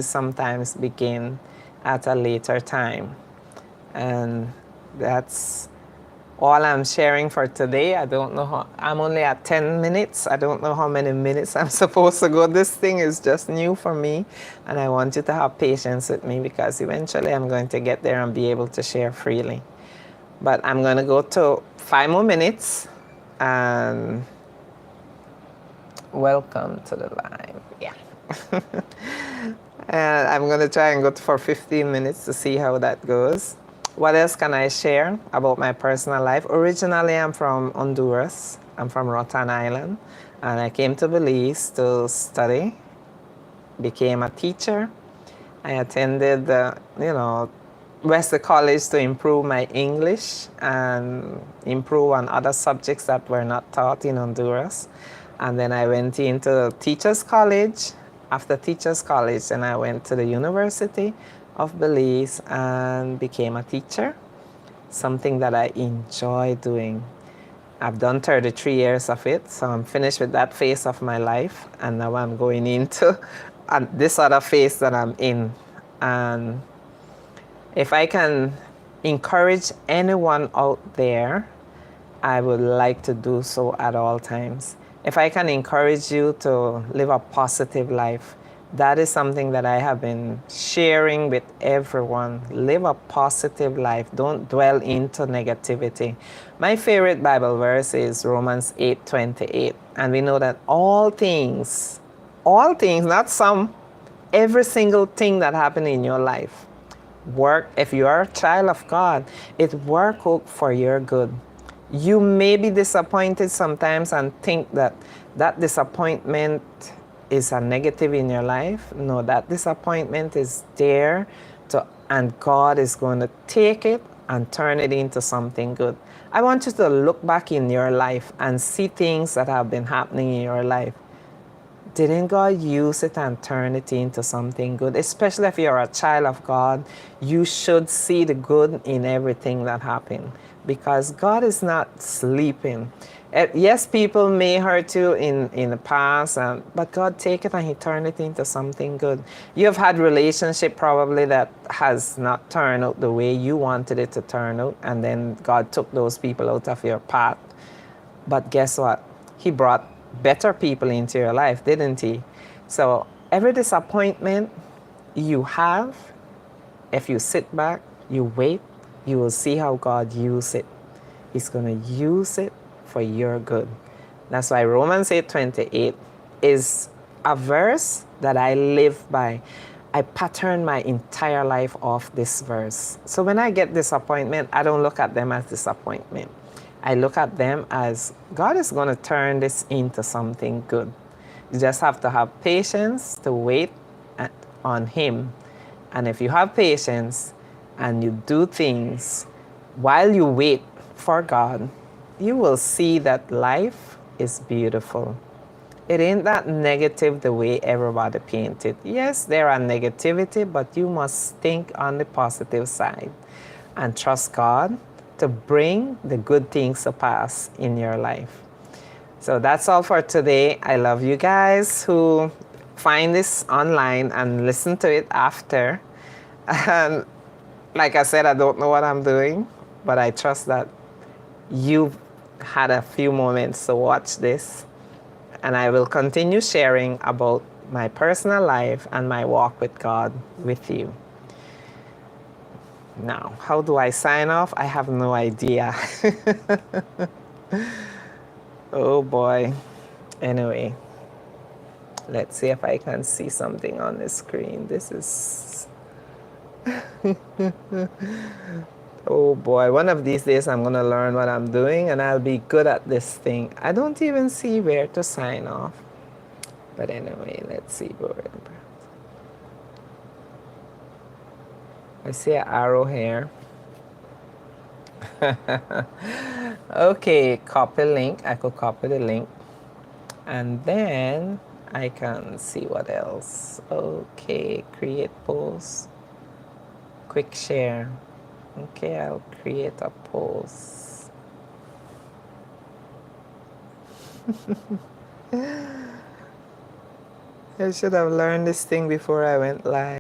sometimes begin at a later time. And that's all I'm sharing for today. I don't know how, I'm only at 10 minutes. I don't know how many minutes I'm supposed to go. This thing is just new for me, and I want you to have patience with me because eventually I'm going to get there and be able to share freely. But I'm going to go to 5 more minutes, and welcome to the live. Yeah. And I'm going to try and go for 15 minutes to see how that goes. What else can I share about my personal life? Originally, I'm from Honduras. I'm from Rotan Island. And I came to Belize to study, became a teacher. I attended, Wesley College to improve my English and improve on other subjects that were not taught in Honduras. And then I went into Teachers College. After Teachers College, then I went to the University of Belize and became a teacher, something that I enjoy doing. I've done 33 years of it, so I'm finished with that phase of my life, and now I'm going into this other phase that I'm in. And if I can encourage anyone out there, I would like to do so at all times. If I can encourage you to live a positive life, that is something that I have been sharing with everyone. Live a positive life. Don't dwell into negativity. My favorite Bible verse is Romans 8:28. And we know that all things, not some, every single thing that happened in your life, work, if you are a child of God, it work out for your good. You may be disappointed sometimes and think that that disappointment is a negative in your life. No, that disappointment is there and God is going to take it and turn it into something good. I want you to look back in your life and see things that have been happening in your life. Didn't God use it and turn it into something good? Especially if you're a child of God, you should see the good in everything that happened because God is not sleeping. Yes, people may hurt you in the past, but God take it and He turned it into something good. You've had relationship probably that has not turned out the way you wanted it to turn out, and then God took those people out of your path. But guess what? He brought better people into your life, didn't He? So every disappointment you have, if you sit back, you wait, you will see how God uses it. He's going to use it for your good. That's why Romans 8:28 is a verse that I live by. I pattern my entire life off this verse. So when I get disappointment, I don't look at them as disappointment. I look at them as God is going to turn this into something good. You just have to have patience to wait on Him. And if you have patience and you do things while you wait for God, you will see that life is beautiful. It ain't that negative the way everybody paints it. Yes, there are negativity, but you must think on the positive side and trust God to bring the good things to pass in your life. So that's all for today. I love you guys who find this online and listen to it after. And like I said, I don't know what I'm doing, but I trust that you've had a few moments to watch this. And I will continue sharing about my personal life and my walk with God with you. Now, how do I sign off? I have no idea. Oh boy. Anyway, let's see if I can see something on the screen. This is... Oh boy, one of these days I'm going to learn what I'm doing and I'll be good at this thing. I don't even see where to sign off. But anyway, let's see. I see an arrow here. Okay, copy link. I could copy the link. And then I can see what else. Okay, create post. Quick share. Okay, I'll create a post. I should have learned this thing before I went live.